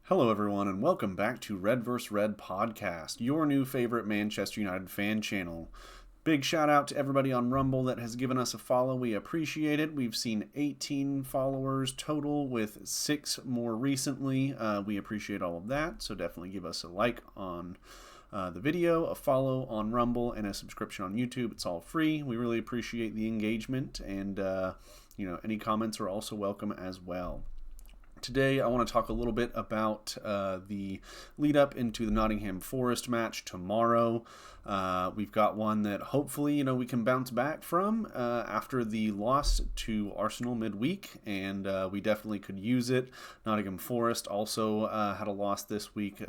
Hello, everyone, and welcome back to RedVsRed podcast, your new favorite Manchester United fan channel. Big shout out to everybody on Rumble that has given us a follow. We appreciate it. We've seen 18 followers total, with 6 more recently. We appreciate all of that, so definitely give us a like on the video, a follow on Rumble, and a subscription on YouTube. It's all free. We really appreciate the engagement, and any comments are also welcome as well. Today, I want to talk a little bit about the lead up into the Nottingham Forest match tomorrow. We've got one that hopefully we can bounce back from after the loss to Arsenal midweek, and we definitely could use it. Nottingham Forest also had a loss this week,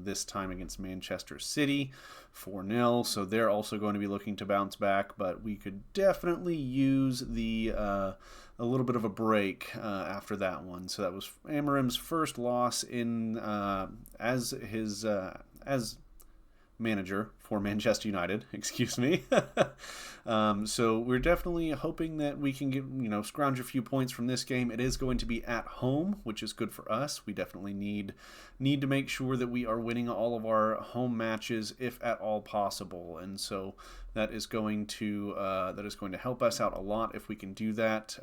this time against Manchester City, 4-0. So they're also going to be looking to bounce back, but we could definitely use a little bit of a break after that one. So that was Amarim's first loss in as manager for Manchester United, excuse me. So we're definitely hoping that we can get, scrounge a few points from this game. It is going to be at home, which is good for us. We definitely need to make sure that we are winning all of our home matches, if at all possible. And so that is going to help us out a lot if we can do that.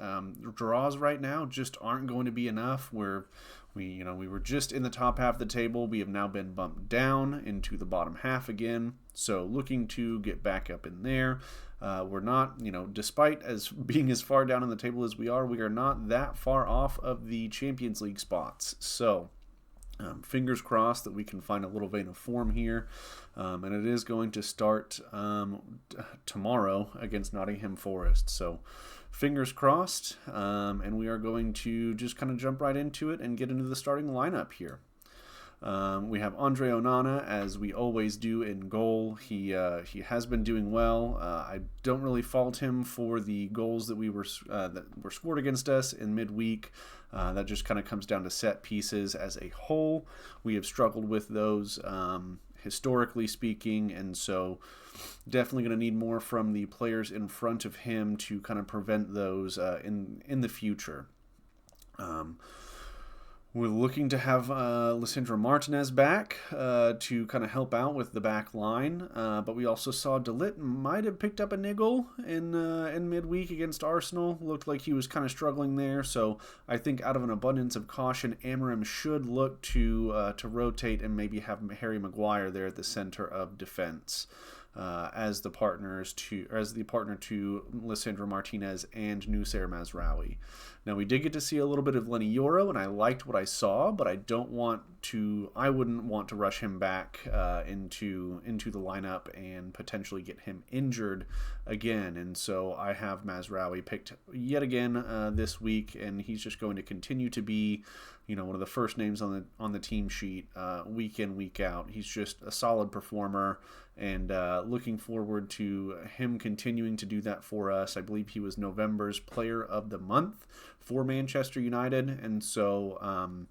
Draws right now just aren't going to be enough. We were just in the top half of the table. We have now been bumped down into the bottom half again. So looking to get back up in there. We're not, despite as being as far down on the table as we are not that far off of the Champions League spots. So fingers crossed that we can find a little vein of form here. And it is going to start tomorrow against Nottingham Forest. So fingers crossed, and we are going to just kind of jump right into it and get into the starting lineup here. We have Andre Onana, as we always do, in goal. He has been doing well. I don't really fault him for the goals that were scored against us in midweek. That just kind of comes down to set pieces as a whole. We have struggled with those historically speaking, and so definitely going to need more from the players in front of him to kind of prevent those in the future. We're looking to have Lisandro Martinez back to kind of help out with the back line, but we also saw De Ligt might have picked up a niggle in midweek against Arsenal. Looked like he was kind of struggling there, so I think out of an abundance of caution, Amarim should look to rotate and maybe have Harry Maguire there at the center of defense. As the partner to Lisandro Martinez and Nusayr Mazraoui. Now, we did get to see a little bit of Lenny Yoro, and I liked what I saw, but I wouldn't want to rush him back into the lineup and potentially get him injured again. And so I have Mazraoui picked yet again this week, and he's just going to continue to be one of the first names on the team sheet week in, week out. He's just a solid performer, and looking forward to him continuing to do that for us. I believe he was November's Player of the Month for Manchester United, and so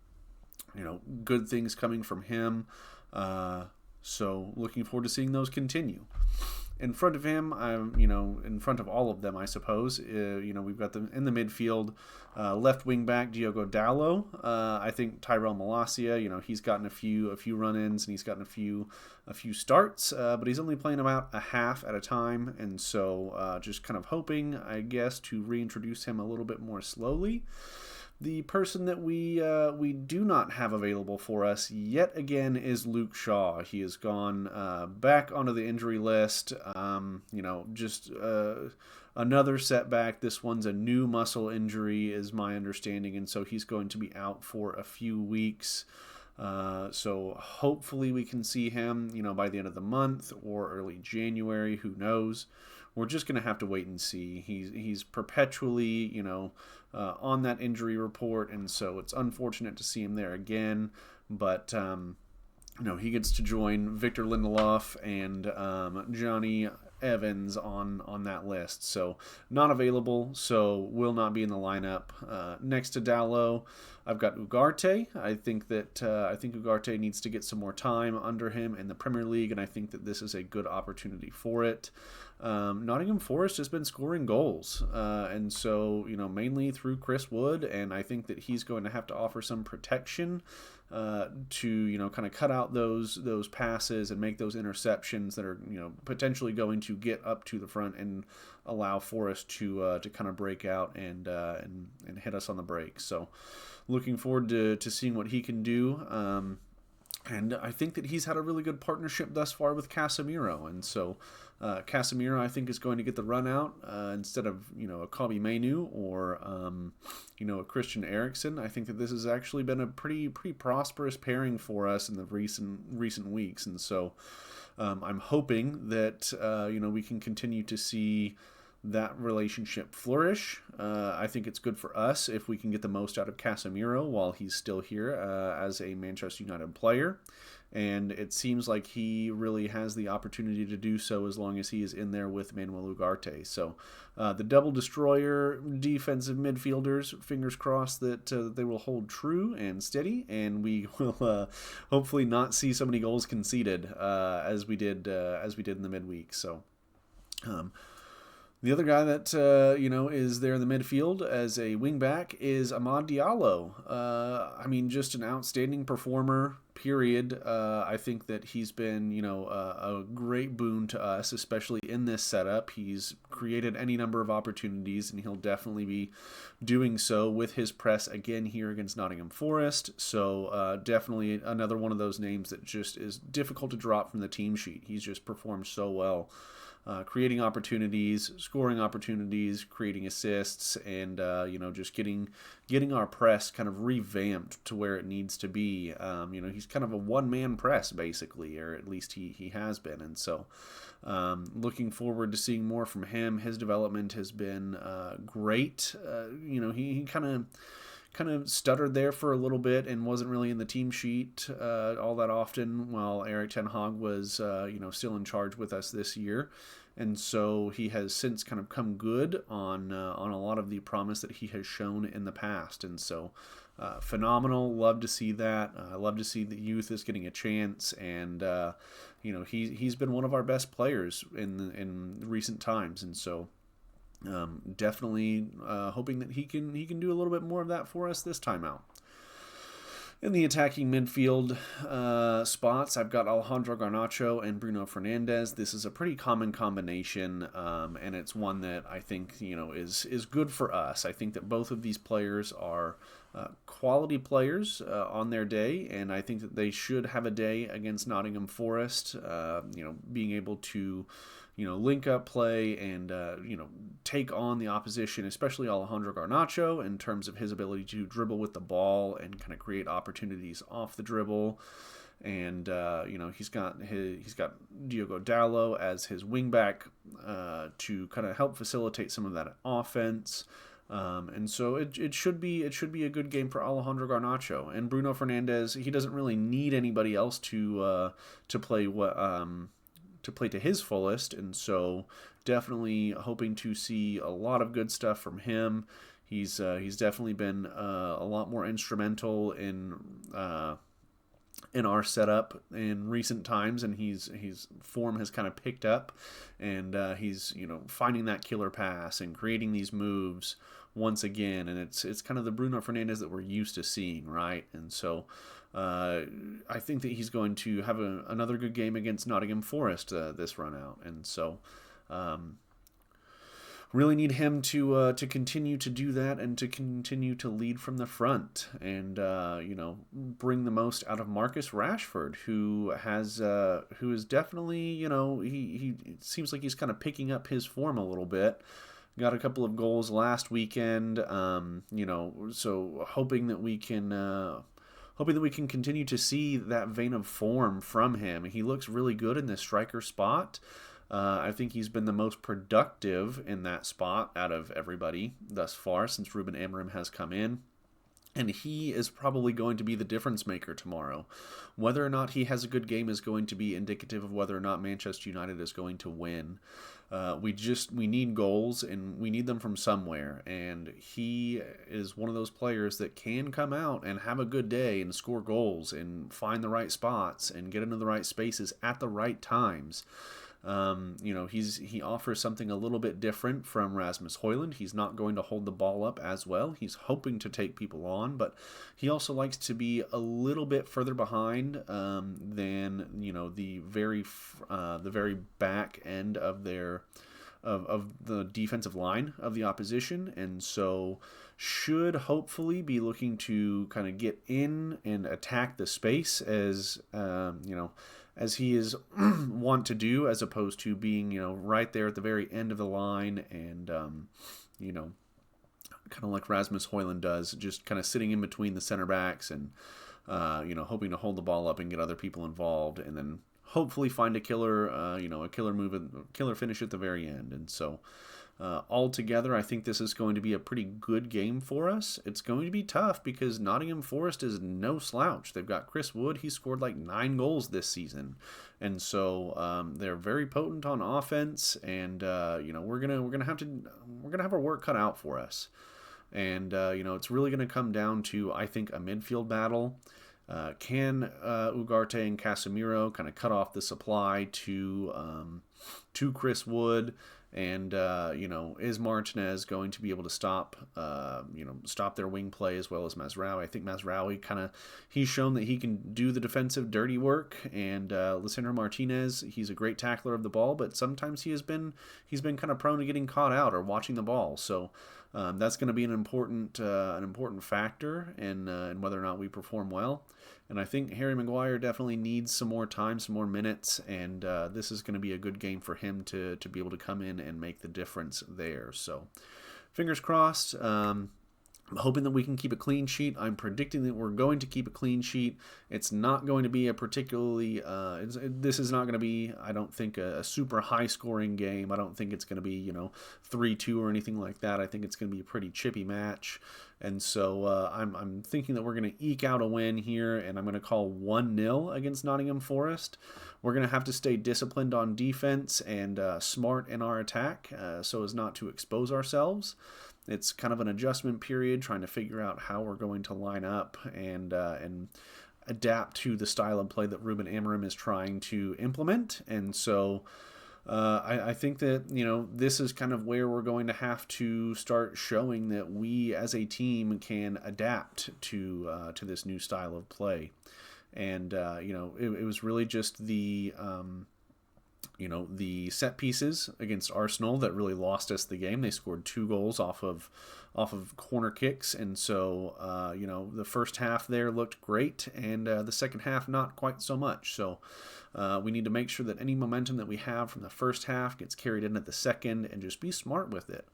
good things coming from him. So looking forward to seeing those continue. In front of him, in front of all of them, I suppose, we've got them in the midfield. Left wing back Diogo Dalot. I think Tyrell Malacia, he's gotten a few run-ins and he's gotten a few starts, but he's only playing about a half at a time, and so just kind of hoping, I guess, to reintroduce him a little bit more slowly. The person that we do not have available for us yet again is Luke Shaw. He has gone back onto the injury list. Just another setback. This one's a new muscle injury, is my understanding, and so he's going to be out for a few weeks. So hopefully we can see him, by the end of the month or early January. Who knows? We're just going to have to wait and see. He's perpetually, on that injury report, and so it's unfortunate to see him there again. But he gets to join Victor Lindelof and Johnny Evans on that list. So not available, so will not be in the lineup. Next to Dalot, I've got Ugarte. I think Ugarte needs to get some more time under him in the Premier League, and I think that this is a good opportunity for it. Nottingham Forest has been scoring goals, and so mainly through Chris Wood, and I think that he's going to have to offer some protection to kind of cut out those passes and make those interceptions that are potentially going to get up to the front and allow Forrest to kind of break out and hit us on the break. So looking forward to seeing what he can do. And I think that he's had a really good partnership thus far with Casemiro. And so Casemiro, I think, is going to get the run out instead of, a Kobe Mainu or, a Christian Eriksen. I think that this has actually been a pretty prosperous pairing for us in the recent weeks. And so I'm hoping that, we can continue to see that relationship flourish. I think it's good for us if we can get the most out of Casemiro while he's still here as a Manchester United player. And it seems like he really has the opportunity to do so as long as he is in there with Manuel Ugarte. So the double destroyer defensive midfielders, fingers crossed that they will hold true and steady, and we will hopefully not see so many goals conceded as we did in the midweek. So the other guy that, is there in the midfield as a wingback is Amad Diallo. Just an outstanding performer, period. I think that he's been, a great boon to us, especially in this setup. He's created any number of opportunities, and he'll definitely be doing so with his press again here against Nottingham Forest. So definitely another one of those names that just is difficult to drop from the team sheet. He's just performed so well. Creating opportunities, scoring opportunities, creating assists, and just getting our press kind of revamped to where it needs to be. He's kind of a one-man press basically, or at least he has been, and so looking forward to seeing more from him. His development has been great. He kind of stuttered there for a little bit and wasn't really in the team sheet all that often while Erik ten Hag was still in charge with us this year. And so he has since kind of come good on a lot of the promise that he has shown in the past. And so phenomenal. Love to see that. I love to see the youth is getting a chance. And, he's been one of our best players in recent times. And so definitely hoping that he can do a little bit more of that for us this time out. In the attacking midfield spots, I've got Alejandro Garnacho and Bruno Fernandes. This is a pretty common combination, and it's one that I think is good for us. I think that both of these players are quality players on their day, and I think that they should have a day against Nottingham Forest. Being able to link up play and, take on the opposition, especially Alejandro Garnacho, in terms of his ability to dribble with the ball and kind of create opportunities off the dribble. And, he's got Diogo Dalot as his wingback to kind of help facilitate some of that offense. And so it should be a good game for Alejandro Garnacho. And Bruno Fernandes, he doesn't really need anybody else to play to play to his fullest, and so definitely hoping to see a lot of good stuff from him. He's definitely been a lot more instrumental in our setup in recent times, and his form has kind of picked up, and he's finding that killer pass and creating these moves once again, and it's kind of the Bruno Fernandes that we're used to seeing, right? And so I think that he's going to have another good game against Nottingham Forest this run out, and so really need him to continue to do that and to continue to lead from the front and bring the most out of Marcus Rashford, who is definitely he it seems like he's kind of picking up his form a little bit. Got a couple of goals last weekend, so hoping that we can continue to see that vein of form from him. He looks really good in this striker spot. I think he's been the most productive in that spot out of everybody thus far since Ruben Amorim has come in. And he is probably going to be the difference maker tomorrow. Whether or not he has a good game is going to be indicative of whether or not Manchester United is going to win. We need goals, and we need them from somewhere. And he is one of those players that can come out and have a good day and score goals and find the right spots and get into the right spaces at the right times. He offers something a little bit different from Rasmus Højlund. He's not going to hold the ball up as well. He's hoping to take people on, but he also likes to be a little bit further behind than the very back end of their of the defensive line of the opposition, and so should hopefully be looking to kind of get in and attack the space as he is want to do, as opposed to being right there at the very end of the line and kind of like Rasmus Højlund does, just kind of sitting in between the center backs and hoping to hold the ball up and get other people involved, and then hopefully find a killer killer finish at the very end. And so altogether, I think this is going to be a pretty good game for us. It's going to be tough because Nottingham Forest is no slouch. They've got Chris Wood. He scored like 9 goals this season, and so they're very potent on offense. And we're gonna have our work cut out for us. And it's really gonna come down to, I think, a midfield battle. Can Ugarte and Casemiro kind of cut off the supply to Chris Wood? And is Martinez going to be able to stop their wing play as well as Mazraoui? I think Mazraoui he's shown that he can do the defensive dirty work, and Lisandro Martinez, he's a great tackler of the ball, but sometimes he's been kind of prone to getting caught out or watching the ball. So that's going to be an important factor in whether or not we perform well. And I think Harry Maguire definitely needs some more time, some more minutes, and this is going to be a good game for him to be able to come in and make the difference there. So fingers crossed. I'm hoping that we can keep a clean sheet. I'm predicting that we're going to keep a clean sheet. It's not going to be a particularly, this is not going to be, I don't think, a super high-scoring game. I don't think it's going to be, 3-2 or anything like that. I think it's going to be a pretty chippy match. And so I'm thinking that we're going to eke out a win here, and I'm going to call 1-0 against Nottingham Forest. We're going to have to stay disciplined on defense and smart in our attack so as not to expose ourselves. It's kind of an adjustment period, trying to figure out how we're going to line up and adapt to the style of play that Ruben Amorim is trying to implement. And so I think that this is kind of where we're going to have to start showing that we as a team can adapt to this new style of play. And it was really just the set pieces against Arsenal that really lost us the game. They scored 2 goals off of corner kicks, and so the first half there looked great, and the second half not quite so much. So we need to make sure that any momentum that we have from the first half gets carried in at the second, and just be smart with it.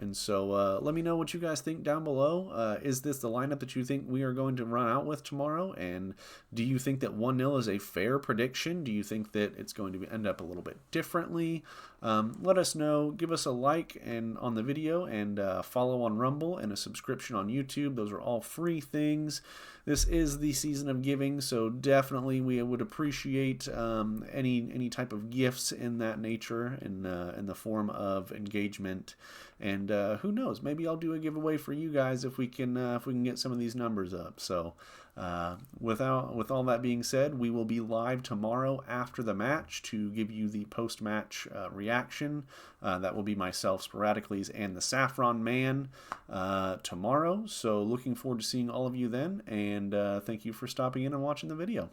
And so let me know what you guys think down below. Is this the lineup that you think we are going to run out with tomorrow? And do you think that 1-0 is a fair prediction? Do you think that it's going to end up a little bit differently? Let us know. Give us a like on the video, and follow on Rumble, and a subscription on YouTube. Those are all free things. This is the season of giving, so definitely we would appreciate any type of gifts in that nature, in the form of engagement. And who knows? Maybe I'll do a giveaway for you guys if we can get some of these numbers up. So with all that being said, we will be live tomorrow after the match to give you the post-match reaction. That will be myself, Sporadiclese, and TheSaffronMan tomorrow. So looking forward to seeing all of you then, and thank you for stopping in and watching the video.